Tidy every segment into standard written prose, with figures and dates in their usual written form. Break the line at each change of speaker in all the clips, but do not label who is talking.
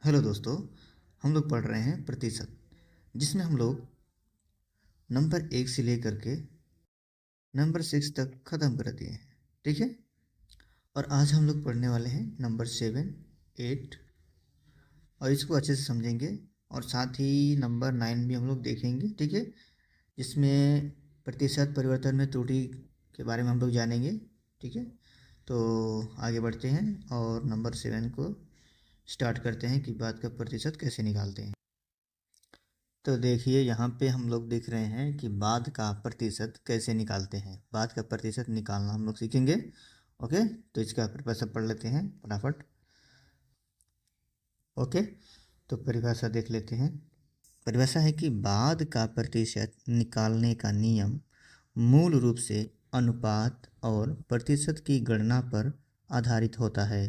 Hello दोस्तों। हम लोग पढ़ रहे हैं प्रतिशत, जिसमें हम लोग नंबर 1 से लेकर के नंबर 6 तक ख़त्म कर दिए हैं। ठीक है। और आज हम लोग पढ़ने वाले हैं नंबर 7, 8 और इसको अच्छे से समझेंगे। और साथ ही नंबर 9 भी हम लोग देखेंगे। ठीक है। जिसमें प्रतिशत परिवर्तन में त्रुटि के बारे में हम लोग जानेंगे। ठीक है। तो आगे बढ़ते हैं और नंबर 7 को स्टार्ट करते हैं कि बाद का प्रतिशत कैसे निकालते हैं। तो देखिए, यहाँ पे हम लोग देख रहे हैं कि बाद का प्रतिशत कैसे निकालते हैं। बाद का प्रतिशत निकालना हम लोग सीखेंगे। ओके, तो इसका परिभाषा पढ़ लेते हैं फटाफट। ओके, तो परिभाषा देख लेते हैं। परिभाषा है कि बाद का प्रतिशत निकालने का नियम मूल रूप से अनुपात और प्रतिशत की गणना पर आधारित होता है।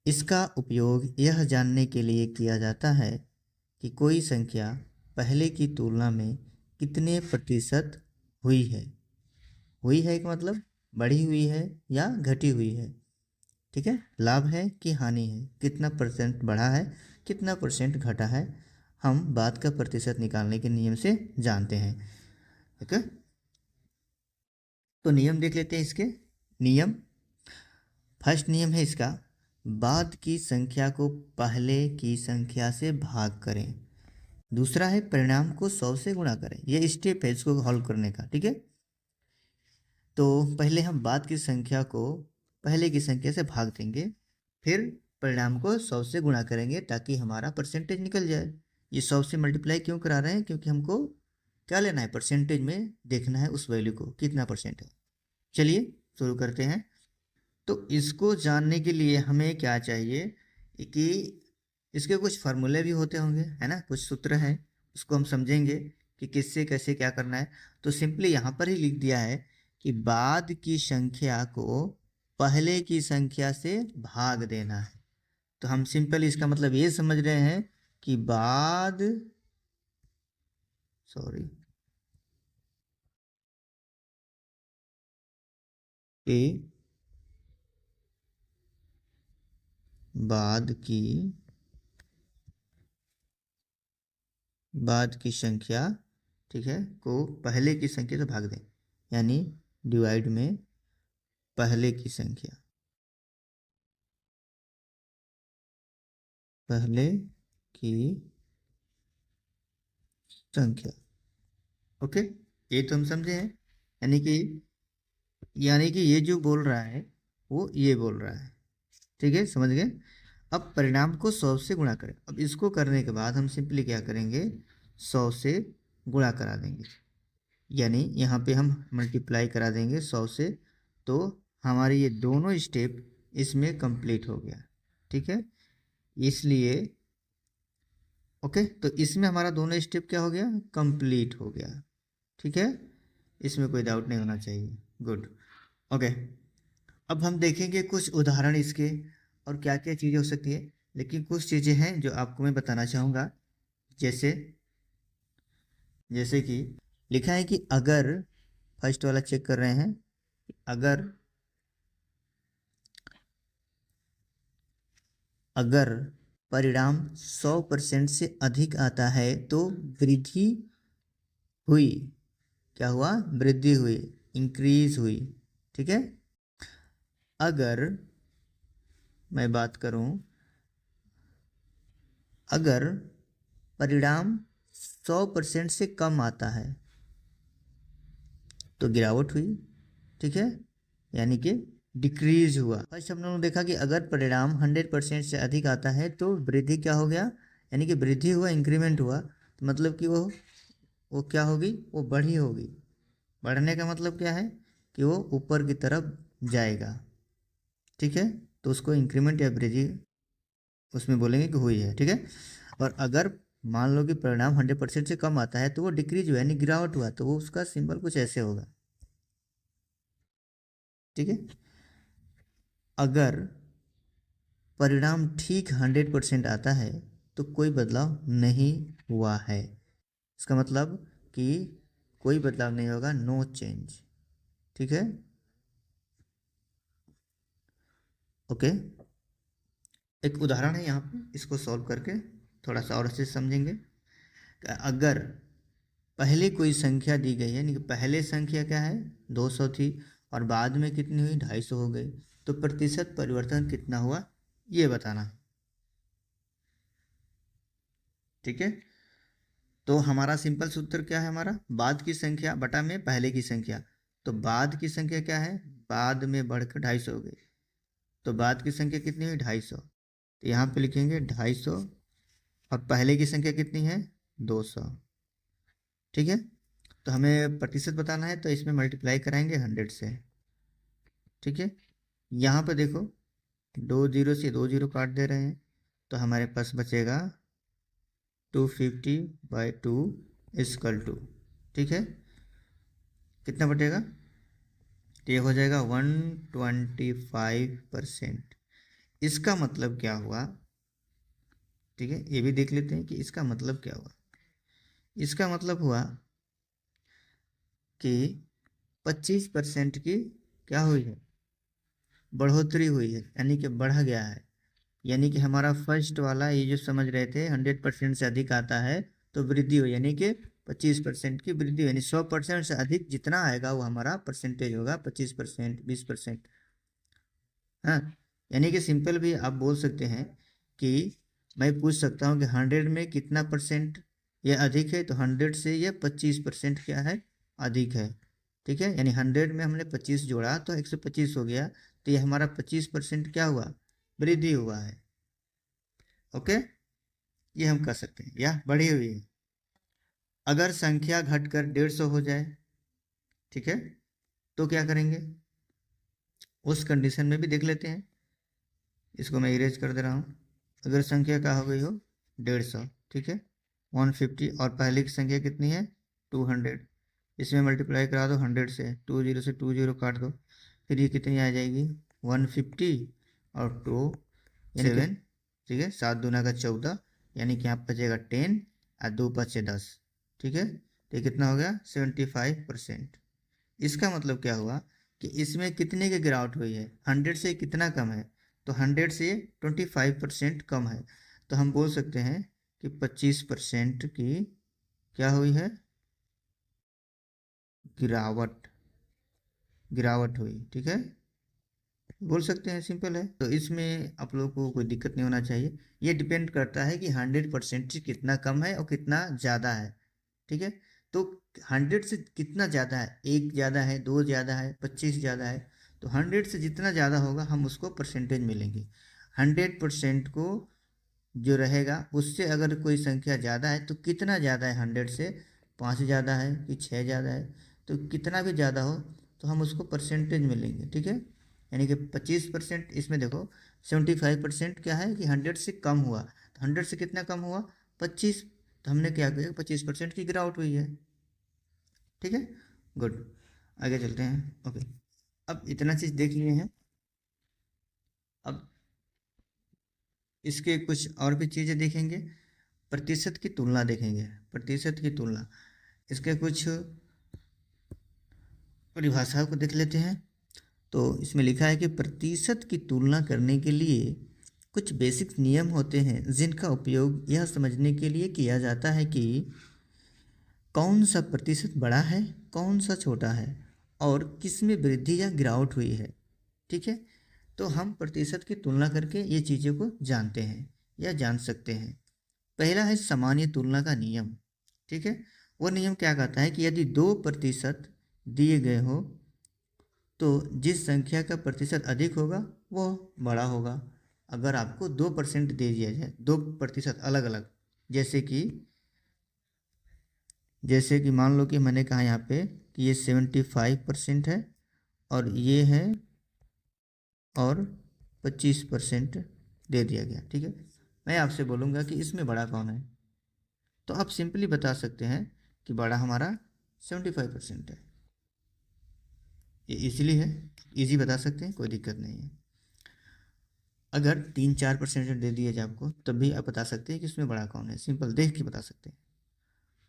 इसका उपयोग यह जानने के लिए किया जाता है कि कोई संख्या पहले की तुलना में कितने प्रतिशत हुई है। हुई है का मतलब बढ़ी हुई है या घटी हुई है। ठीक है। लाभ है कि हानि है, कितना परसेंट बढ़ा है, कितना परसेंट घटा है, हम बाद का प्रतिशत निकालने के नियम से जानते हैं। ठीक है। तो नियम देख लेते हैं इसके। नियम, फर्स्ट नियम है इसका, बाद की संख्या को पहले की संख्या से भाग करें। दूसरा है परिणाम को 100 से गुणा करें। ये स्टेप है इसको हल करने का। ठीक है। तो पहले हम बाद की संख्या को पहले की संख्या से भाग देंगे, फिर परिणाम को 100 से गुणा करेंगे ताकि हमारा परसेंटेज निकल जाए। ये 100 से मल्टीप्लाई क्यों करा रहे हैं? क्योंकि हमको क्या लेना है, परसेंटेज में देखना है उस वैल्यू को कितना परसेंट है। चलिए शुरू करते हैं। तो इसको जानने के लिए हमें क्या चाहिए कि इसके कुछ फार्मूले भी होते होंगे, है ना, कुछ सूत्र हैं। उसको हम समझेंगे कि किससे कैसे क्या करना है। तो सिंपली यहाँ पर ही लिख दिया है कि बाद की संख्या को पहले की संख्या से भाग देना है। तो हम सिंपल इसका मतलब ये समझ रहे हैं कि बाद, सॉरी, के बाद की संख्या, ठीक है, को पहले की संख्या से भाग दें, यानी डिवाइड में पहले की संख्या, पहले की संख्या। ओके, ये तो हम समझे हैं। यानी कि ये जो बोल रहा है वो ये बोल रहा है। ठीक है, समझ गए। अब परिणाम को 100 से गुणा करें। अब इसको करने के बाद हम सिंपली क्या करेंगे, 100 से गुणा करा देंगे, यानी यहाँ पे हम मल्टीप्लाई करा देंगे 100 से। तो हमारे ये दोनों स्टेप इसमें कंप्लीट हो गया। ठीक है, इसलिए ओके, तो इसमें हमारा दोनों स्टेप क्या हो गया, कंप्लीट हो गया। ठीक है, इसमें कोई डाउट नहीं होना चाहिए। गुड। ओके, अब हम देखेंगे कुछ उदाहरण इसके और क्या क्या चीज़ें हो सकती है। लेकिन कुछ चीज़ें हैं जो आपको मैं बताना चाहूँगा। जैसे जैसे कि लिखा है कि अगर, फर्स्ट वाला चेक कर रहे हैं, अगर अगर परिणाम 100% से अधिक आता है तो वृद्धि हुई। क्या हुआ? वृद्धि हुई, इंक्रीज हुई। ठीक है। अगर मैं बात करूं, अगर परिणाम 100% से कम आता है तो गिरावट हुई। ठीक है, यानी कि डिक्रीज हुआ। फर्स्ट हम लोगों ने देखा कि अगर परिणाम 100% से अधिक आता है तो वृद्धि क्या हो गया, यानी कि वृद्धि हुआ, इंक्रीमेंट हुआ। तो मतलब कि वो क्या होगी, वो बढ़ी होगी। बढ़ने का मतलब क्या है कि वो ऊपर की तरफ जाएगा। ठीक है, तो उसको इंक्रीमेंट या वृद्धि उसमें बोलेंगे कि हुई है। ठीक है। और अगर मान लो कि परिणाम 100% से कम आता है तो वो डिक्रीज हुआ, यानी गिरावट हुआ, तो वो उसका सिंबल कुछ ऐसे होगा। ठीक है। अगर परिणाम ठीक 100% आता है तो कोई बदलाव नहीं हुआ है। इसका मतलब कि कोई बदलाव नहीं होगा, नो चेंज। ठीक है। ओके, एक उदाहरण है यहाँ पे, इसको सॉल्व करके थोड़ा सा और अच्छे से समझेंगे। अगर पहले कोई संख्या दी गई है, यानी कि पहले संख्या क्या है 200 थी और बाद में कितनी हुई 250 हो गई, तो प्रतिशत परिवर्तन कितना हुआ ये बताना है। ठीक है, तो हमारा सिंपल सूत्र क्या है, हमारा बाद की संख्या बटा में पहले की संख्या। तो बाद की संख्या क्या है, बाद में बढ़कर 250 हो गई, तो बाद की संख्या कितनी हुई 250। तो यहाँ पे लिखेंगे 250 और पहले की संख्या कितनी है 200। ठीक है, तो हमें प्रतिशत बताना है तो इसमें मल्टीप्लाई कराएंगे 100 से। ठीक है, यहाँ पर देखो 2 जीरो से 2 जीरो काट दे रहे हैं, तो हमारे पास बचेगा 250/2 इक्वल टू, ठीक है, कितना बचेगा, तो ये हो जाएगा 125%। इसका मतलब क्या हुआ, ठीक है, ये भी देख लेते हैं कि इसका मतलब क्या हुआ। इसका मतलब हुआ कि 25% की क्या हुई है, बढ़ोतरी हुई है, यानी कि बढ़ा गया है। यानी कि हमारा फर्स्ट वाला ये जो समझ रहे थे 100% से अधिक आता है तो वृद्धि हुई, यानी कि 25% की वृद्धि, यानी 100% से अधिक जितना आएगा वो हमारा परसेंटेज होगा 25%, 20%। हाँ, यानी कि सिंपल भी आप बोल सकते हैं कि मैं पूछ सकता हूँ कि 100 में कितना परसेंट ये अधिक है, तो 100 से ये 25% क्या है, अधिक है। ठीक है, यानी 100 में हमने 25 जोड़ा तो 125 हो गया, तो ये हमारा 25% क्या हुआ, वृद्धि हुआ है। ओके, ये हम कर सकते हैं, या बढ़ी हुई है। अगर संख्या घटकर 150 हो जाए, ठीक है, तो क्या करेंगे, उस कंडीशन में भी देख लेते हैं। इसको मैं इरेज कर दे रहा हूँ। अगर संख्या क्या हो गई हो 150, ठीक है, 150 और पहले की संख्या कितनी है 200, इसमें मल्टीप्लाई करा दो 100 से, 20 से 20 काट दो, फिर ये कितनी आ जाएगी 150 और 2 7, ठीक है, 7 दूना का 14, यानी कि यहाँ बचेगा 10 और 2 5 10, ठीक है, तो ये कितना हो गया 75%। इसका मतलब क्या हुआ कि इसमें कितने की गिरावट हुई है, 100 से कितना कम है, तो 100 से 25% कम है, तो हम बोल सकते हैं कि 25% की क्या हुई है, गिरावट, गिरावट हुई। ठीक है, बोल सकते हैं, सिंपल है। तो इसमें आप लोगों को कोई दिक्कत नहीं होना चाहिए। ये डिपेंड करता है कि 100% से कितना कम है और कितना ज़्यादा है। ठीक है, तो 100 से कितना ज़्यादा है, 1 ज़्यादा है, 2 ज़्यादा है, 25 ज़्यादा है, तो 100 से जितना ज़्यादा होगा हम उसको परसेंटेज मिलेंगे। 100% को जो रहेगा उससे अगर कोई संख्या ज़्यादा है तो कितना ज़्यादा है, 100 से 5 ज़्यादा है कि 6 ज़्यादा है, तो कितना भी ज़्यादा हो तो हम उसको परसेंटेज मिलेंगे। ठीक है, यानी कि 25%, इसमें देखो 75% क्या है कि 100 से कम हुआ, तो 100 से कितना कम हुआ 25, तो हमने क्या किया 25% की गिरावट हुई है। ठीक है, गुड, आगे चलते हैं। ओके, अब इतना चीज़ देख लिए हैं, अब इसके कुछ और भी चीज़ें देखेंगे। प्रतिशत की तुलना देखेंगे, प्रतिशत की तुलना, इसके कुछ परिभाषाओं को देख लेते हैं। तो इसमें लिखा है कि प्रतिशत की तुलना करने के लिए कुछ बेसिक नियम होते हैं जिनका उपयोग यह समझने के लिए किया जाता है कि कौन सा प्रतिशत बड़ा है, कौन सा छोटा है और किस में वृद्धि या गिरावट हुई है। ठीक है, तो हम प्रतिशत की तुलना करके ये चीज़ों को जानते हैं या जान सकते हैं। पहला है सामान्य तुलना का नियम। ठीक है, वो नियम क्या कहता है कि यदि 2% दिए गए हो तो जिस संख्या का प्रतिशत अधिक होगा वो बड़ा होगा। अगर आपको 2% दे दिया जाए, 2% अलग अलग, जैसे कि मान लो कि मैंने कहा यहाँ पे कि ये 75% है और ये है और 25% दे दिया गया। ठीक है, मैं आपसे बोलूँगा कि इसमें बड़ा कौन है, तो आप सिंपली बता सकते हैं कि बड़ा हमारा 75% है। ये इजीली है, इजी बता सकते हैं, कोई दिक्कत नहीं है। अगर 3-4% दे दिए जाए आपको तब भी आप बता सकते हैं कि इसमें बड़ा कौन है, सिंपल देख के बता सकते हैं।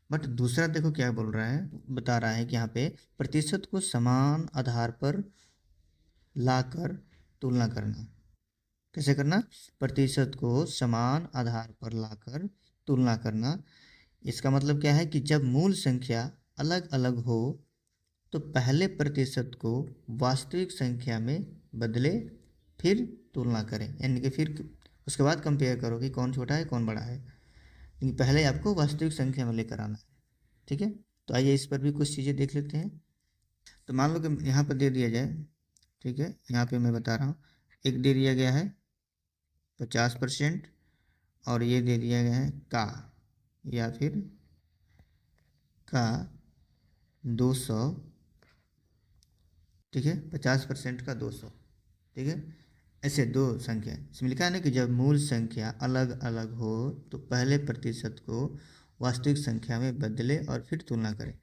बट दूसरा देखो क्या बोल रहा है, बता रहा है कि यहाँ पे प्रतिशत को समान आधार पर लाकर तुलना करना। कैसे करना? प्रतिशत को समान आधार पर लाकर तुलना करना। इसका मतलब क्या है कि जब मूल संख्या अलग अलग हो तो पहले प्रतिशत को वास्तविक संख्या में बदले, फिर तुलना करें, यानी कि फिर उसके बाद कंपेयर करो कि कौन छोटा है कौन बड़ा है, लेकिन पहले आपको वास्तविक संख्या में लेकर आना है। ठीक है, तो आइए इस पर भी कुछ चीज़ें देख लेते हैं। तो मान लो कि यहाँ पर दे दिया जाए, ठीक है, यहाँ पे मैं बता रहा हूँ, एक दे दिया गया है 50% और ये दे दिया गया है का, या फिर का 200, ठीक है, 50% का 200, ठीक है, ऐसे दो संख्या। इसमें लिखा है ना कि जब मूल संख्या अलग अलग हो तो पहले प्रतिशत को वास्तविक संख्या में बदले और फिर तुलना करें,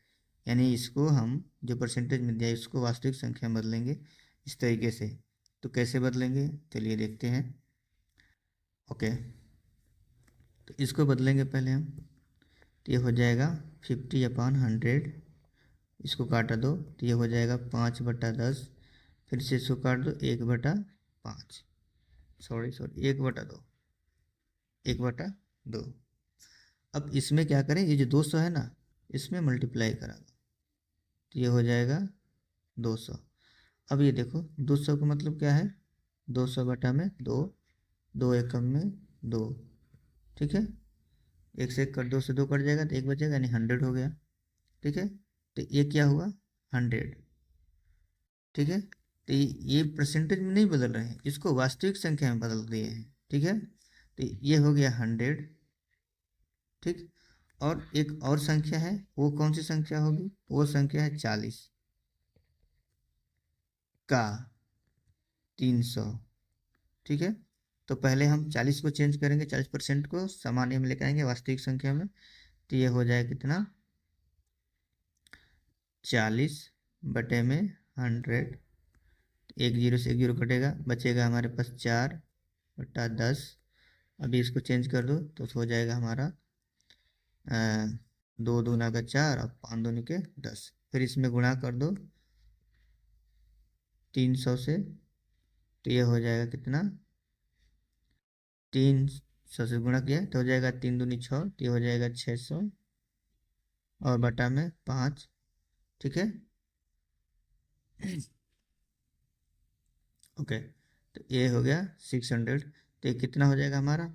यानी इसको हम जो परसेंटेज में दिया है इसको वास्तविक संख्या में बदलेंगे इस तरीके से। तो कैसे बदलेंगे चलिए देखते हैं। ओके, तो इसको बदलेंगे पहले हम, तो ये हो जाएगा 50/100, इसको काटा दो तो ये हो जाएगा 5/10, फिर से इसको काट दो 1/5, सॉरी 1/2, 1/2। अब इसमें क्या करें, ये जो 200 है ना इसमें मल्टीप्लाई करा दो तो ये हो जाएगा 200। अब ये देखो 200 का मतलब क्या है, 200 बटा में 2, 2 एकम में 2, ठीक है, एक से एक कट, 2 से 2 कट जाएगा तो एक बचेगा, यानी 100 हो गया। ठीक है, तो ये क्या हुआ 100, ठीक है, तो ये परसेंटेज में नहीं बदल रहे हैं, इसको वास्तविक संख्या में बदल दिए हैं। ठीक है, तो ये हो गया 100, ठीक। और एक और संख्या है, वो कौन सी संख्या होगी, वो संख्या है 40 का 300, ठीक है। तो पहले हम 40 को चेंज करेंगे, 40% को सामान्य में लेकर आएंगे वास्तविक संख्या में, तो ये हो जाएगा कितना 40/100, एक जीरो से एक जीरो कटेगा, बचेगा हमारे पास 4/10। अभी इसको चेंज कर दो तो हो जाएगा हमारा 2 दूना का 4 और 5 दूनी के 10, फिर इसमें गुणा कर दो 300 से, तो ये हो जाएगा कितना 300 से गुणा किया तो हो जाएगा 3 दूनी 6, तो ये हो जाएगा 600 और बटा में 5, ठीक है। ओके, तो ये हो गया 600, तो ये कितना हो जाएगा हमारा,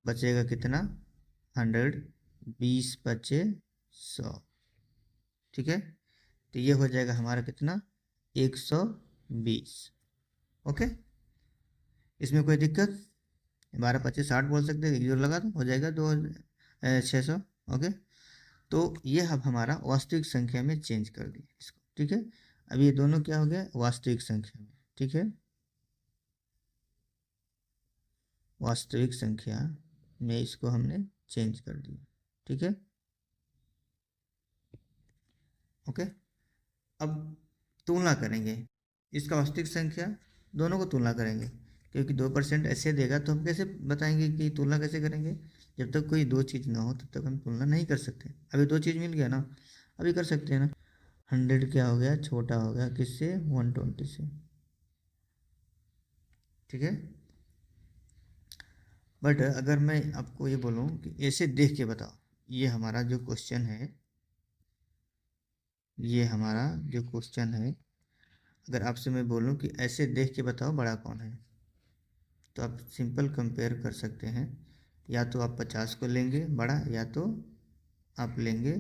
बचेगा कितना 100, 20 बचे 100, ठीक है, तो ये हो जाएगा हमारा कितना 120। ओके, इसमें कोई दिक्कत, 12 25 60 बोल सकते हैं, जीरो लगा दो हो जाएगा 600। ओके, तो ये अब हमारा वास्तविक संख्या में चेंज कर दिया इसको, ठीक है। अब ये दोनों क्या हो गया वास्तविक संख्या में, ठीक है, वास्तविक संख्या में इसको हमने चेंज कर दिया, ठीक है। ओके, अब तुलना करेंगे इसका वास्तविक संख्या, दोनों को तुलना करेंगे, क्योंकि 2% ऐसे देगा तो हम कैसे बताएंगे कि तुलना कैसे करेंगे, जब तक कोई दो चीज़ ना हो तब तक हम तुलना नहीं कर सकते। अभी दो चीज़ मिल गया ना, अभी कर सकते हैं ना। 100 क्या हो गया, छोटा हो गया किससे, 120 से, ठीक है। बट अगर मैं आपको ये बोलूँ कि ऐसे देख के बताओ, ये हमारा जो क्वेश्चन है, ये हमारा जो क्वेश्चन है, अगर आपसे मैं बोलूँ कि ऐसे देख के बताओ बड़ा कौन है, तो आप सिंपल कंपेयर कर सकते हैं, या तो आप 50 को लेंगे बड़ा, या तो आप लेंगे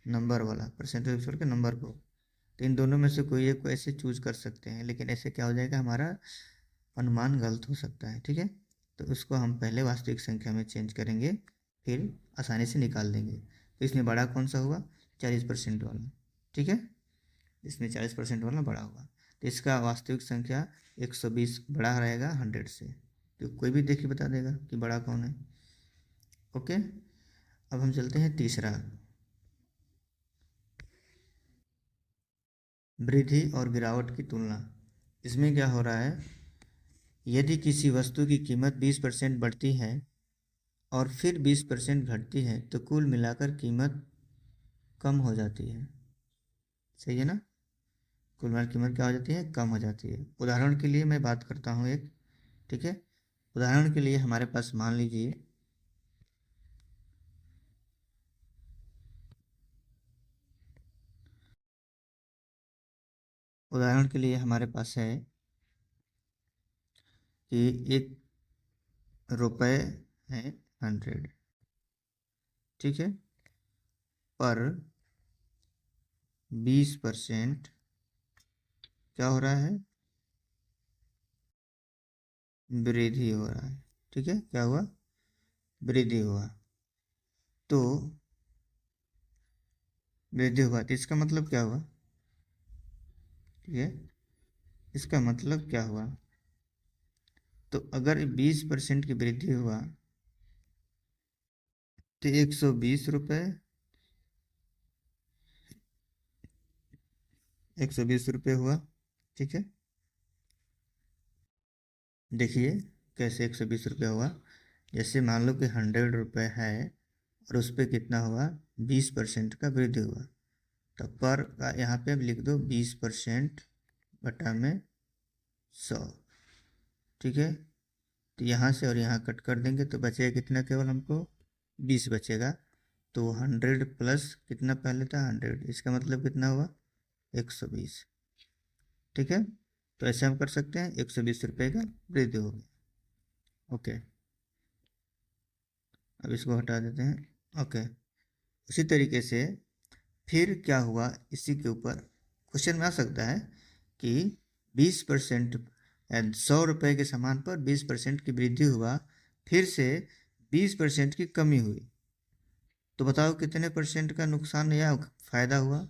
नंबर वाला, परसेंटेज छोड़ के नंबर को, तो इन दोनों में से कोई एक को ऐसे चूज कर सकते हैं, लेकिन ऐसे क्या हो जाएगा हमारा अनुमान गलत हो सकता है, ठीक है। तो उसको हम पहले वास्तविक संख्या में चेंज करेंगे, फिर आसानी से निकाल देंगे। तो इसमें बड़ा कौन सा होगा, 40% वाला, ठीक है, इसमें 40% वाला बड़ा होगा, तो इसका वास्तविक संख्या 120 बड़ा रहेगा 100 से, तो कोई भी देख के बता देगा कि बड़ा कौन है। ओके, अब हम चलते हैं तीसरा, वृद्धि और गिरावट की तुलना। इसमें क्या हो रहा है, यदि किसी वस्तु की कीमत 20% बढ़ती है और फिर 20% घटती है तो कुल मिलाकर कीमत कम हो जाती है, सही है ना। कुल माल कीमत क्या हो जाती है, कम हो जाती है। उदाहरण के लिए मैं बात करता हूँ एक, ठीक है। उदाहरण के लिए हमारे पास मान लीजिए उदाहरण के लिए हमारे पास है कि 1 रुपये है 100, ठीक है, पर 20% क्या हो रहा है, वृद्धि हो रहा है, ठीक है। क्या हुआ, वृद्धि हुआ। तो वृद्धि हुआ तो इसका मतलब क्या हुआ, ठीक है, इसका मतलब क्या हुआ, तो अगर 20% की वृद्धि हुआ तो 120 रुपये, 120 रुपये हुआ, ठीक है। देखिए कैसे 120 रुपये हुआ। जैसे मान लो कि 100 रुपये है और उस पर कितना हुआ, 20% का वृद्धि हुआ, तो पर का यहाँ पे अब लिख दो 20% बटा में 100, ठीक है। तो यहाँ से और यहाँ कट कर देंगे तो बचेगा कितना, केवल हमको 20 बचेगा। तो 100 प्लस कितना पहले था 100, इसका मतलब कितना हुआ 120, ठीक है। तो ऐसे हम कर सकते हैं, 120 रुपये का वृद्धि हो गया। ओके, अब इसको हटा देते हैं। ओके, उसी तरीके से फिर क्या हुआ, इसी के ऊपर क्वेश्चन में आ सकता है कि 20% 100 रुपये के सामान पर 20% की वृद्धि हुआ, फिर से 20% की कमी हुई, तो बताओ कितने परसेंट का नुकसान या फायदा हुआ।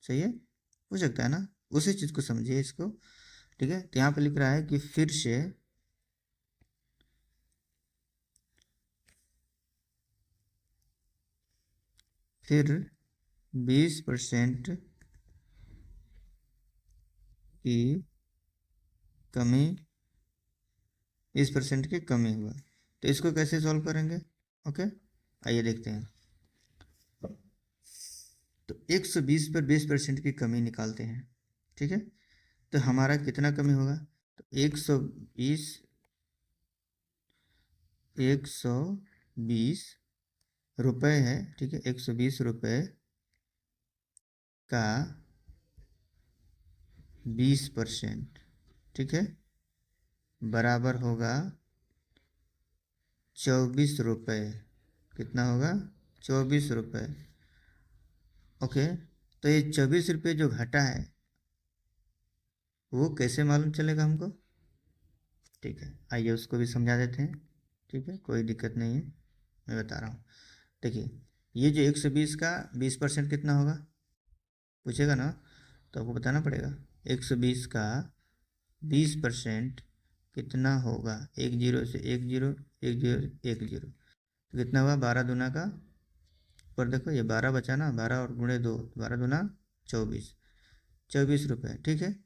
सही है, हो सकता है ना, उसी चीज़ को समझिए इसको, ठीक है। तो यहाँ पर लिख रहा है कि फिर 20% की कमी, 20% की कमी हुआ, तो इसको कैसे सॉल्व करेंगे। ओके, आइए देखते हैं। तो 120 पर 20% की कमी निकालते हैं, ठीक है। तो हमारा कितना कमी होगा, तो 120 रुपये है, ठीक है। 120 रुपये का 20%, ठीक है, बराबर होगा 24 रुपये। कितना होगा, 24 रुपये। ओके, तो ये 24 रुपये जो घटा है वो कैसे मालूम चलेगा हमको, ठीक है। आइए उसको भी समझा देते हैं, ठीक है, कोई दिक्कत नहीं है, मैं बता रहा हूँ। देखिए, ये जो 120 का 20% कितना होगा पूछेगा ना, तो आपको बताना पड़ेगा। 120 का 20% कितना होगा, 10 से 10, 10, 10, तो कितना हुआ, 12 दूना का, पर देखो ये 12 बचा ना, 12 और गुणे 2, 12 दूना 24, 24 रुपये, ठीक है।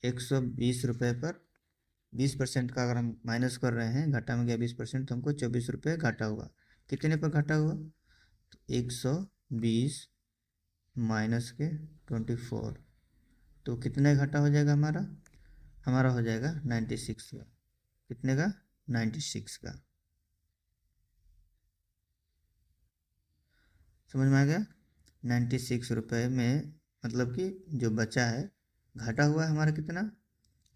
120 रुपये पर 20% का अगर हम माइनस कर रहे हैं, घाटा में गया 20%, तो हमको 24 रुपये घाटा हुआ। कितने पर घाटा हुआ, तो 120 माइनस के 24, तो कितने घाटा हो जाएगा हमारा, हमारा हो जाएगा 96 का। कितने का, 96 का। समझ में आ गया। 96 रुपये में मतलब कि जो बचा है, घाटा हुआ है हमारा कितना,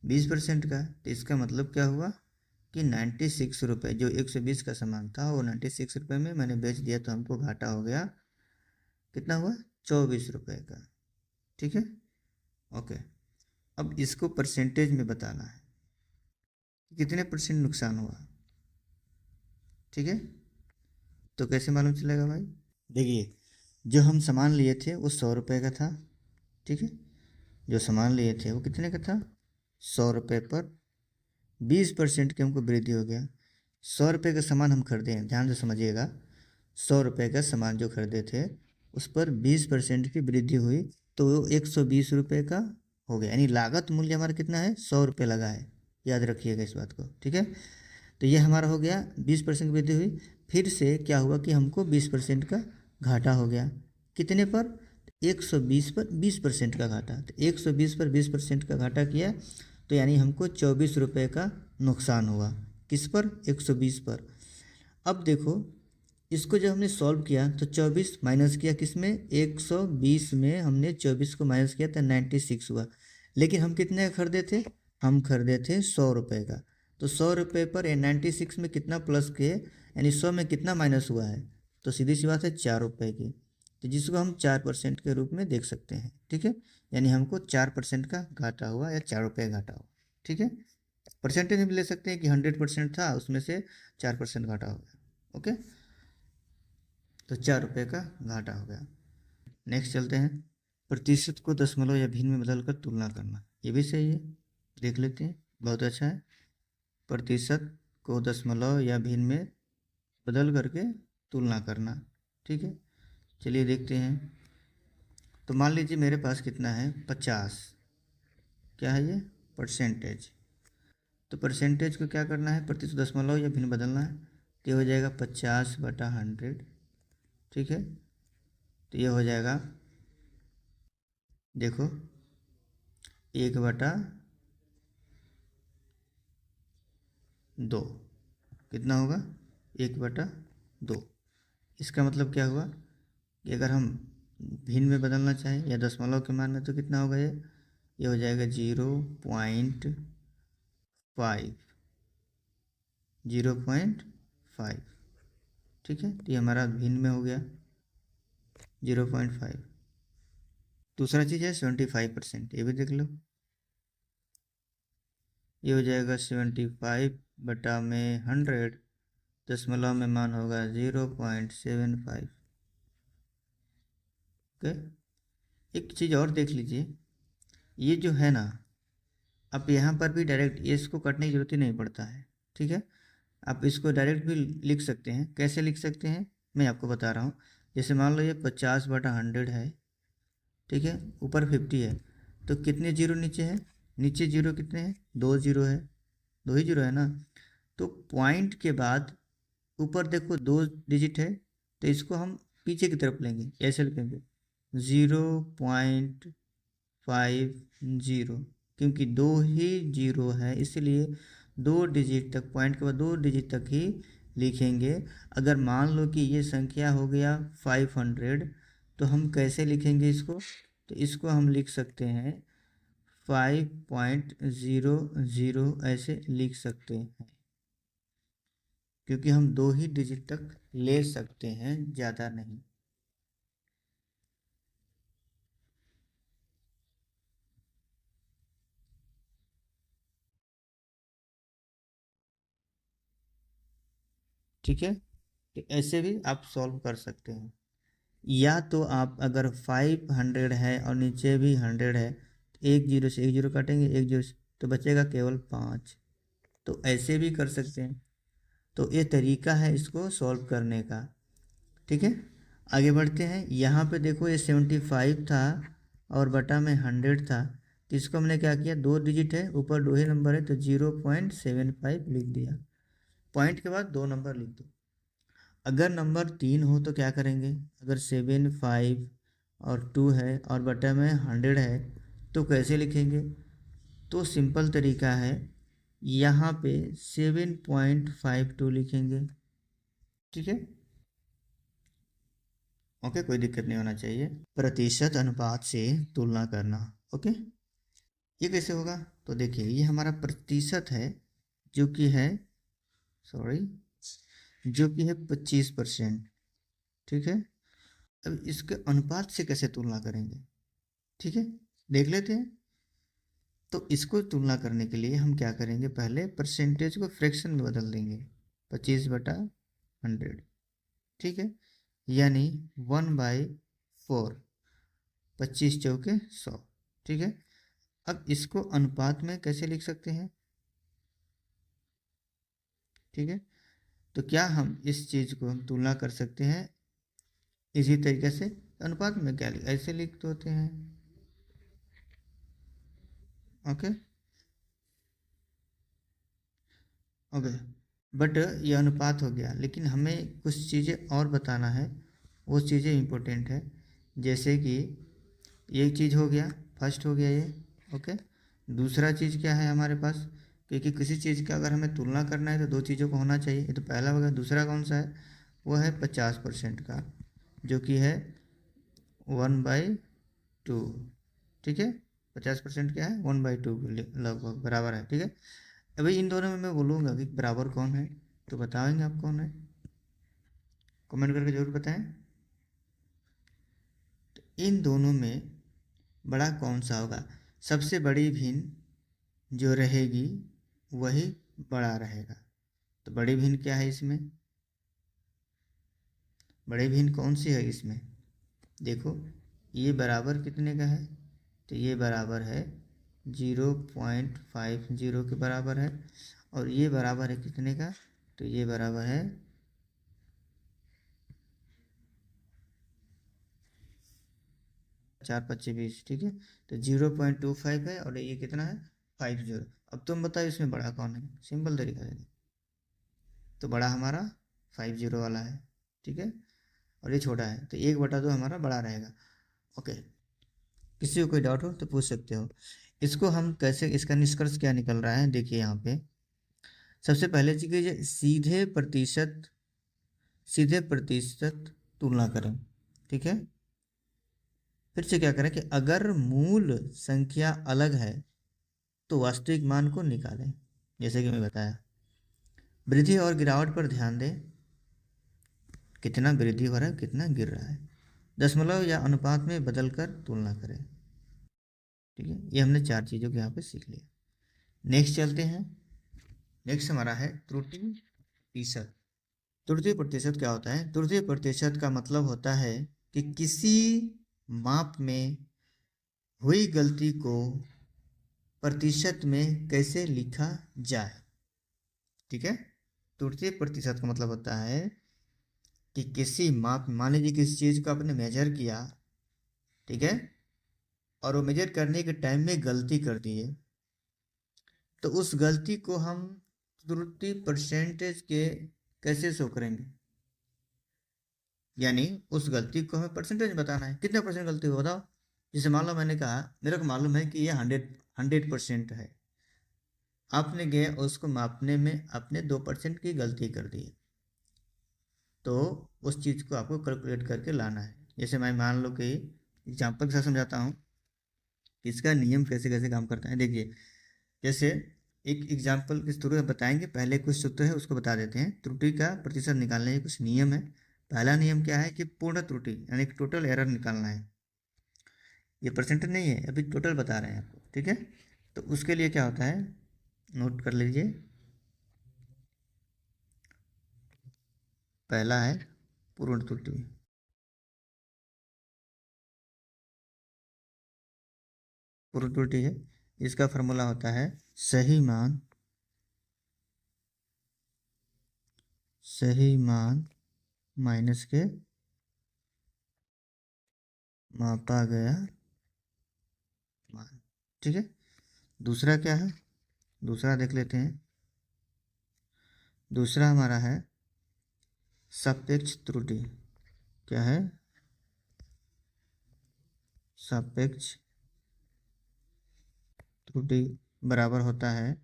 20% का। तो इसका मतलब क्या हुआ कि 96 रुपये, जो 120 का सामान था वो 96 रुपये में मैंने बेच दिया, तो हमको घाटा हो गया, कितना हुआ, 24 रुपये का, ठीक है। ओके, अब इसको परसेंटेज में बताना है कि कितने परसेंट नुकसान हुआ, ठीक है। तो कैसे मालूम चलेगा भाई, देखिए जो हम सामान लिए थे वो 100 रुपये का था, ठीक है। जो सामान लिए थे वो कितने का था, 100 रुपये पर 20% की हमको वृद्धि हो गया। 100 रुपये का सामान हम खरीदे हैं, ध्यान से समझिएगा। 100 रुपये का सामान जो खरीदे थे उस पर 20% की वृद्धि हुई, तो वो 120 रुपये का हो गया। यानी लागत मूल्य हमारा कितना है, 100 रुपये लगा है, याद रखिएगा इस बात को, ठीक है। तो ये हमारा हो गया, 20% की वृद्धि हुई। फिर से क्या हुआ कि हमको 20% का घाटा हो गया, कितने पर, 120 पर 20% का घाटा, तो 120 पर 20% का घाटा किया तो यानी हमको 24 रुपये का नुकसान हुआ। किस पर? 120 पर। अब देखो इसको जब हमने सॉल्व किया तो 24 माइनस किया किस में? 120 में हमने 24 को माइनस किया तो 96 हुआ। लेकिन हम कितने का खरीदे थे? हम खरीदे थे 100 रुपये का। तो 100 रुपये पर 96 में कितना प्लस के, यानी 100 में कितना माइनस हुआ है? तो सीधी सी बात है 4 रुपये की, तो जिसको हम 4% के रूप में देख सकते हैं। ठीक है, यानी हमको 4% का घाटा हुआ या 4 रुपये घाटा हुआ। ठीक है, परसेंटेज में भी ले सकते हैं कि 100% था, उसमें से 4% घाटा हो गया। ओके, तो 4 रुपये का घाटा हो गया। नेक्स्ट चलते हैं, प्रतिशत को दशमलव या भिन्न में बदलकर तुलना करना। ये भी सही है, देख लेते हैं, बहुत अच्छा है। प्रतिशत को दशमलव या भिन्न में बदल करके तुलना करना। ठीक है, चलिए देखते हैं। तो मान लीजिए मेरे पास कितना है? 50। क्या है ये? परसेंटेज। तो परसेंटेज को क्या करना है? प्रतिशत दशमलव या भिन्न बदलना है, तो ये हो जाएगा 50/100। ठीक है, तो ये हो जाएगा, देखो 1/2 कितना होगा? 1/2। इसका मतलब क्या हुआ कि अगर हम भिन्न में बदलना चाहें या दशमलव के मान में, तो कितना होगा? ये हो जाएगा 0.5। 0.5। ठीक है, तो ये हमारा भिन्न में हो गया 0.5। दूसरा चीज़ है 75%, ये भी देख लो। ये हो जाएगा 75/100, दशमलव में मान होगा 0.75। ओके, एक चीज़ और देख लीजिए, ये जो है ना, आप यहाँ पर भी डायरेक्ट ये इसको कटने की जरूरत ही नहीं पड़ता है। ठीक है, आप इसको डायरेक्ट भी लिख सकते हैं। कैसे लिख सकते हैं मैं आपको बता रहा हूँ। जैसे मान लो ये 50/100 है। ठीक है, ऊपर 50 है, तो कितने जीरो नीचे है? नीचे जीरो कितने हैं? 2 जीरो है, 2 ही जीरो है ना। तो पॉइंट के बाद ऊपर देखो 2 डिजिट है, तो इसको हम पीछे की तरफ लेंगे, ऐसे लिखेंगे 0.50, क्योंकि 2 ही जीरो है, इसलिए 2 डिजिट तक, पॉइंट के बाद 2 डिजिट तक ही लिखेंगे। अगर मान लो कि ये संख्या हो गया 500, तो हम कैसे लिखेंगे इसको? तो इसको हम लिख सकते हैं 5.00, ऐसे लिख सकते हैं, क्योंकि हम 2 ही डिजिट तक ले सकते हैं, ज़्यादा नहीं। ठीक है, तो ऐसे भी आप सॉल्व कर सकते हैं। या तो आप अगर 500 है और नीचे भी 100 है, तो एक जीरो से एक जीरो काटेंगे, एक जीरो से तो बचेगा केवल 5। तो ऐसे भी कर सकते हैं। तो ये तरीका है इसको सॉल्व करने का। ठीक है, आगे बढ़ते हैं। यहाँ पे देखो ये 75 था और बटा में 100 था, तो इसको हमने क्या किया? 2 डिजिट है, ऊपर 2 ही नंबर है, तो 0.75 लिख दिया। पॉइंट के बाद 2 नंबर लिख दो। अगर नंबर 3 हो तो क्या करेंगे? अगर 75 और 2 है और बटा में 100 है, तो कैसे लिखेंगे? तो सिंपल तरीका है, यहाँ पे 7.52 लिखेंगे। ठीक है, ओके, कोई दिक्कत नहीं होना चाहिए। प्रतिशत अनुपात से तुलना करना। ओके, ये कैसे होगा? तो देखिए ये हमारा प्रतिशत है, जो कि है, सॉरी, जो कि है 25%। ठीक है, अब इसके अनुपात से कैसे तुलना करेंगे? ठीक है, देख लेते हैं। तो इसको तुलना करने के लिए हम क्या करेंगे? पहले परसेंटेज को फ्रैक्शन में बदल देंगे, 25/100। ठीक है, यानी 1/4, 25 चौके 100। ठीक है, अब इसको अनुपात में कैसे लिख सकते हैं? ठीक है, तो क्या हम इस चीज़ को हम तुलना कर सकते हैं इसी तरीके से? अनुपात में क्या ऐसे लिख होते हैं। ओके, ओके, बट ये अनुपात हो गया, लेकिन हमें कुछ चीज़ें और बताना है, वो चीज़ें इम्पोर्टेंट है। जैसे कि ये चीज़ हो गया, फर्स्ट हो गया ये। ओके, दूसरा चीज़ क्या है हमारे पास, क्योंकि किसी चीज़ का अगर हमें तुलना करना है तो दो चीज़ों को होना चाहिए, ये तो पहला हो गया। दूसरा कौन सा है, वो है 50% का, जो कि है 1/2। ठीक है, 50% क्या है, 1/2 लगभग बराबर है। ठीक है, अभी इन दोनों में मैं बोलूँगा कि बराबर कौन है, तो बताएंगे आप कौन है, कमेंट करके जरूर बताएं। तो इन दोनों में बड़ा कौन सा होगा, सबसे बड़ी भिन्न जो रहेगी वही बड़ा रहेगा। तो बड़ी भिन्न क्या है इसमें, बड़ी भिन्न कौन सी है इसमें, देखो ये बराबर कितने का है, तो ये बराबर है 0.50 के बराबर है, और ये बराबर है कितने का, तो ये बराबर है 4×5=20। ठीक है, तो 0.25 है और ये कितना है 50। अब तुम बताओ इसमें बड़ा कौन है, सिंपल तरीका है, तो बड़ा हमारा 50 वाला है। ठीक है, और ये छोटा है, तो 1/2 हमारा बड़ा रहेगा। ओके, किसी को कोई डाउट हो तो पूछ सकते हो। इसको हम कैसे, इसका निष्कर्ष क्या निकल रहा है, देखिए यहाँ पे सबसे पहले चीज़ सीधे प्रतिशत तुलना करें। ठीक है, फिर से क्या करें कि अगर मूल संख्या अलग है तो वास्तविक मान को निकालें, जैसे कि मैं बताया। वृद्धि और गिरावट पर ध्यान दें, कितना वृद्धि हो रहा है कितना गिर रहा है, दशमलव या अनुपात में बदलकर तुलना करें। ठीक है, ये हमने 4 चीज़ों को यहाँ पे सीख लिया। नेक्स्ट चलते हैं, नेक्स्ट हमारा है त्रुटि प्रतिशत। त्रुटि प्रतिशत क्या होता है, त्रुटि प्रतिशत का मतलब होता है कि किसी माप में हुई गलती को प्रतिशत में कैसे लिखा जाए। ठीक है, त्रुटि प्रतिशत का मतलब होता है कि किसी माप, मान लीजिए किसी चीज़ को आपने मेजर किया, ठीक है, और वो मेजर करने के टाइम में गलती कर दी है, तो उस गलती को हम त्रुटि परसेंटेज के कैसे शो करेंगे, यानी उस गलती को हमें परसेंटेज बताना है, कितने परसेंट गलती हो बताओ। जैसे मान लो मैंने कहा मेरे को मालूम है कि ये 100% है, आपने गए उसको मापने में आपने 2% की गलती कर दी, तो उस चीज़ को आपको कैलकुलेट करके लाना है। जैसे मैं मान लो कि एग्जाम्पल के साथ समझाता हूँ कि इसका नियम कैसे कैसे काम करता है। देखिए, जैसे एक एग्जाम्पल के थ्रू बताएंगे, पहले कुछ सूत्र है उसको बता देते हैं। त्रुटि का प्रतिशत निकालने के कुछ नियम है। पहला नियम क्या है कि पूर्ण त्रुटि यानी टोटल एरर निकालना है, ये परसेंटेज नहीं है, अभी टोटल बता रहे हैं आपको। ठीक है, तो उसके लिए क्या होता है, नोट कर लीजिए। पहला है पूर्ण त्रुटि, पूर्ण त्रुटि है, इसका फॉर्मूला होता है सही मान माइनस के मापा गया मान। ठीक है, दूसरा क्या है, दूसरा देख लेते हैं। दूसरा हमारा है सापेक्ष त्रुटि। क्या है, सापेक्ष त्रुटि बराबर होता है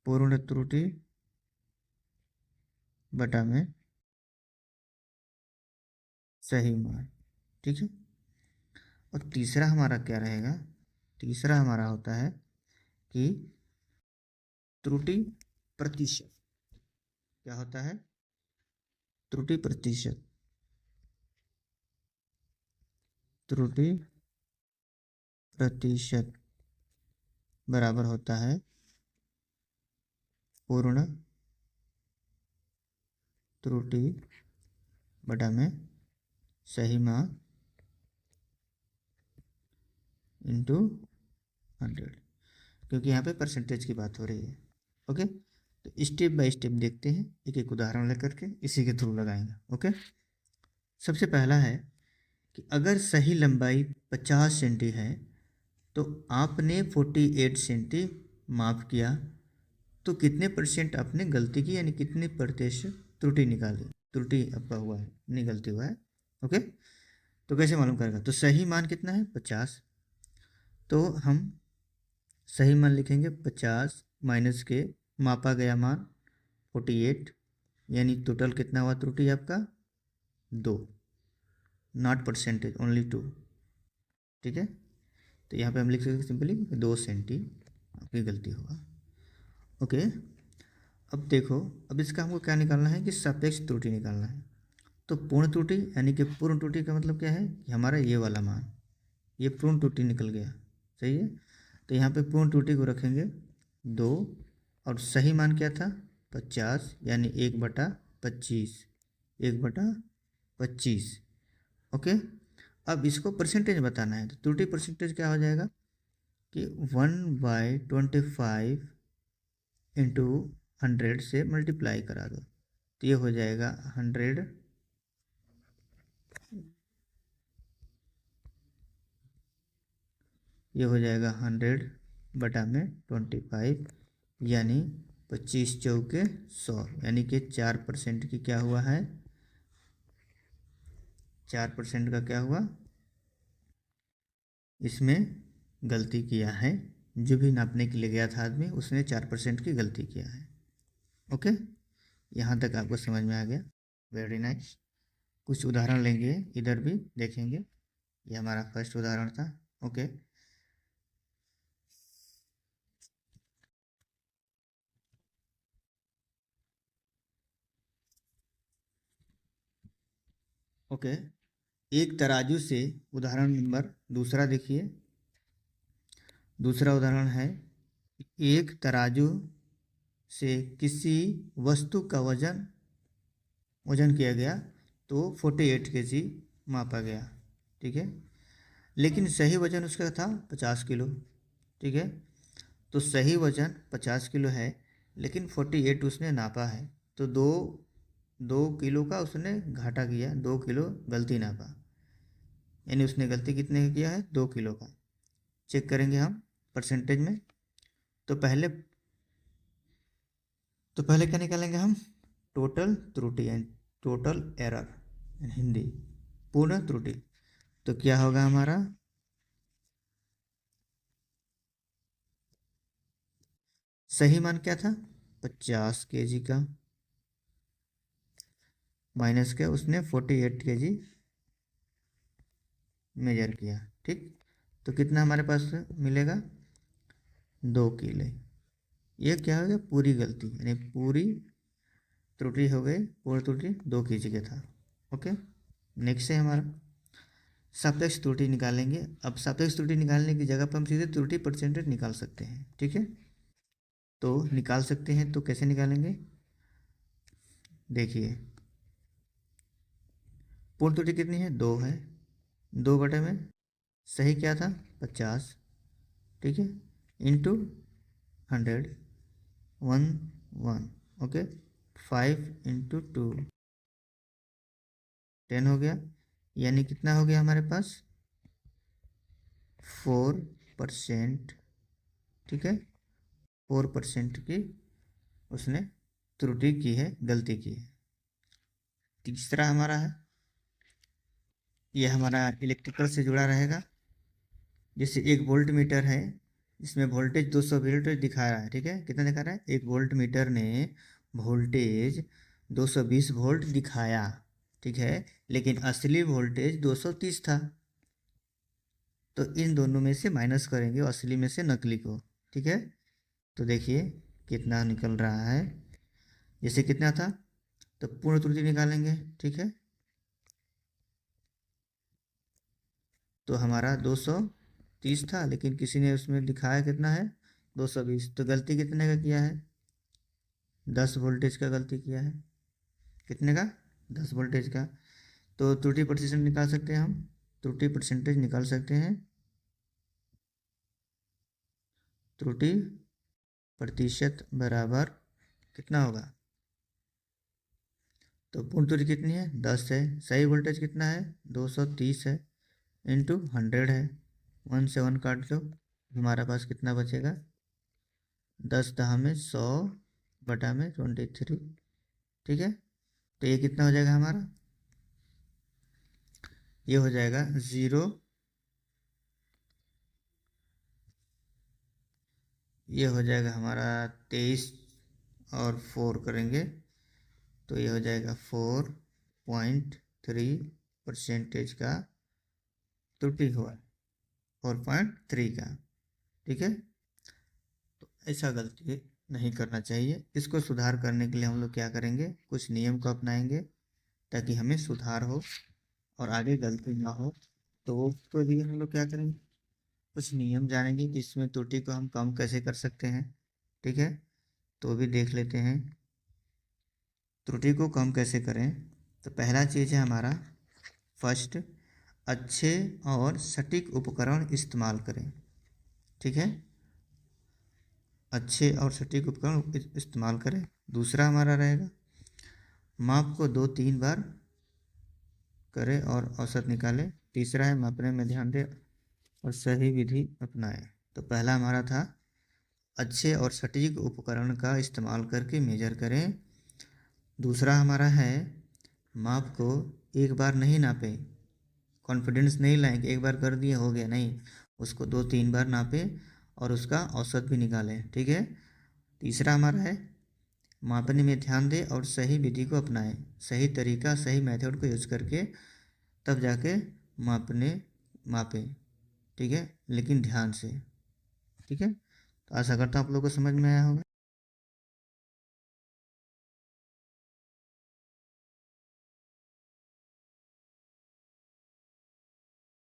पूर्ण त्रुटि बटा में सही मान। ठीक है, और तीसरा हमारा क्या रहेगा, तीसरा हमारा होता है कि त्रुटि प्रतिशत। क्या होता है, त्रुटि प्रतिशत, त्रुटि प्रतिशत बराबर होता है पूर्ण त्रुटि बटा में सही मान इंटू 100, क्योंकि यहाँ पे परसेंटेज की बात हो रही है। ओके, तो स्टेप बाय स्टेप देखते हैं, एक एक उदाहरण लेकर के इसी के थ्रू लगाएंगे। ओके, सबसे पहला है कि अगर सही लंबाई 50 सेंटी है तो आपने 48 सेंटी माप किया, तो कितने परसेंट आपने गलती की, यानी कितने प्रतिशत त्रुटि निकाली, त्रुटि आपका हुआ है, नहीं गलती हुआ है। ओके, तो कैसे मालूम करेगा? तो सही मान कितना है? 50। तो हम सही मान लिखेंगे 50 माइनस के मापा गया मान 48, यानी टोटल कितना हुआ त्रुटि आपका? 2, नॉट परसेंटेज, ओनली 2। ठीक है, तो यहाँ पे हम लिख सकते हैं सिंपली 2 सेंटी आपकी गलती होगा। ओके, अब देखो, अब इसका हमको क्या निकालना है कि सापेक्ष त्रुटि निकालना है। तो पूर्ण त्रुटि यानी कि पूर्ण त्रुटि का मतलब क्या है कि हमारा ये वाला मान, ये पूर्ण त्रुटि निकल गया, सही है। तो यहाँ पे पूर्ण त्रुटि को रखेंगे 2, और सही मान क्या था? 50, यानी 1/25, 1/25। ओके, अब इसको परसेंटेज बताना है, तो त्रुटि परसेंटेज क्या हो जाएगा कि 1/25 इंटू 100 से मल्टीप्लाई करा दो, तो ये हो जाएगा 100, ये हो जाएगा 100/25, यानी 25 चौके 100, यानी कि 4% की क्या हुआ है? 4% का क्या हुआ? इसमें गलती किया है। जो भी नापने के लिए गया था आदमी, उसने 4% की गलती किया है। ओके, यहाँ तक आपको समझ में आ गया? Very nice. कुछ उदाहरण लेंगे, इधर भी देखेंगे। ये हमारा फर्स्ट उदाहरण था। ओके, ओके, एक तराजू से उदाहरण नंबर दूसरा देखिए। दूसरा उदाहरण है, एक तराजू से किसी वस्तु का वजन किया गया, तो 48 kg मापा गया। ठीक है, लेकिन सही वजन उसका था 50 किलो। ठीक है, तो सही वजन 50 किलो है, लेकिन 48 उसने नापा है, तो 2 किलो का उसने घाटा किया, 2 किलो गलती नापा, यानी उसने गलती कितने का किया है? 2 किलो का। चेक करेंगे हम परसेंटेज में। तो पहले क्या निकालेंगे हम? टोटल त्रुटि and total error in Hindi, पूर्ण त्रुटि। तो क्या होगा हमारा? सही मान क्या था? 50 kg का, माइनस के उसने 48 kg मेजर किया। ठीक, तो कितना हमारे पास मिलेगा? 2 किलो। ये क्या हो गया? पूरी गलती, यानी पूरी त्रुटि हो गई, पूर्ण त्रुटि 2 kg का था। ओके, नेक्स्ट है हमारा सापेक्ष त्रुटि निकालेंगे। अब सापेक्ष त्रुटि निकालने की जगह पर हम सीधे त्रुटि परसेंटेज निकाल सकते हैं। ठीक है, तो निकाल सकते हैं, तो कैसे निकालेंगे? देखिए, पूर्ण त्रुटि कितनी है? 2 है, 2/में सही क्या था? 50। ठीक है, इंटू 100, 1 ओके, 5 × 2 10 हो गया, यानी कितना हो गया हमारे पास? 4%। ठीक है, 4% की उसने त्रुटि की है, गलती की है। तीसरा हमारा है, यह हमारा इलेक्ट्रिकल से जुड़ा रहेगा। जैसे एक वोल्ट मीटर है, इसमें वोल्टेज 200 वोल्ट दिखा रहा है। ठीक है, कितना दिखा रहा है? एक वोल्ट मीटर ने वोल्टेज 220 वोल्ट दिखाया। ठीक है, लेकिन असली वोल्टेज 230 था। तो इन दोनों में से माइनस करेंगे, असली में से नकली को। ठीक है, तो देखिए कितना निकल रहा है। जैसे कितना था, तो पूर्ण त्रुटि निकालेंगे। ठीक है, तो हमारा 230 था, लेकिन किसी ने उसमें दिखाया कितना है? 220। तो गलती कितने का किया है? 10 वोल्टेज का गलती किया है। कितने का? 10 वोल्टेज का। तो त्रुटि प्रतिशत निकाल सकते हैं हम, त्रुटि परसेंटेज निकाल सकते हैं। त्रुटि प्रतिशत बराबर कितना होगा? तो पूर्ण त्रुटि कितनी है? 10 है। सही वोल्टेज कितना है? 230 है, इंटू 100 है। 1 से 1 काट दो, हमारे पास कितना बचेगा? 10 में 100/23। ठीक है, तो ये कितना हो जाएगा हमारा? ये हो जाएगा 0, ये हो जाएगा हमारा 23 और 4 करेंगे तो ये हो जाएगा 4.3% का त्रुटि हुआ, 4.3 का। ठीक है, तो ऐसा गलती नहीं करना चाहिए। इसको सुधार करने के लिए हम लोग क्या करेंगे, कुछ नियम को अपनाएंगे ताकि हमें सुधार हो और आगे गलती ना हो। तो उसके लिए हम लोग क्या करेंगे, कुछ नियम जानेंगे कि इसमें त्रुटि को हम कम कैसे कर सकते हैं। ठीक है, तो भी देख लेते हैं त्रुटि को कम कैसे करें। तो पहला चीज़ है हमारा फर्स्ट, अच्छे और सटीक उपकरण इस्तेमाल करें। ठीक है, अच्छे और सटीक उपकरण इस्तेमाल करें। दूसरा हमारा रहेगा माप को 2-3 बार करें और औसत निकालें। तीसरा है मापने में ध्यान दें और सही विधि अपनाएं। तो पहला हमारा था अच्छे और सटीक उपकरण का इस्तेमाल करके मेजर करें। दूसरा हमारा है माप को एक बार नहीं नापें, कॉन्फिडेंस नहीं लाएं कि एक बार कर दिए हो गया, नहीं, उसको 2-3 बार नापें और उसका औसत भी निकालें। ठीक है, तीसरा हमारा है मापने में ध्यान दें और सही विधि को अपनाएं। सही तरीका, सही मेथड को यूज करके तब जाके मापें। ठीक है, लेकिन ध्यान से। ठीक है, तो आशा करता हूँ आप लोगों को समझ में आया होगा।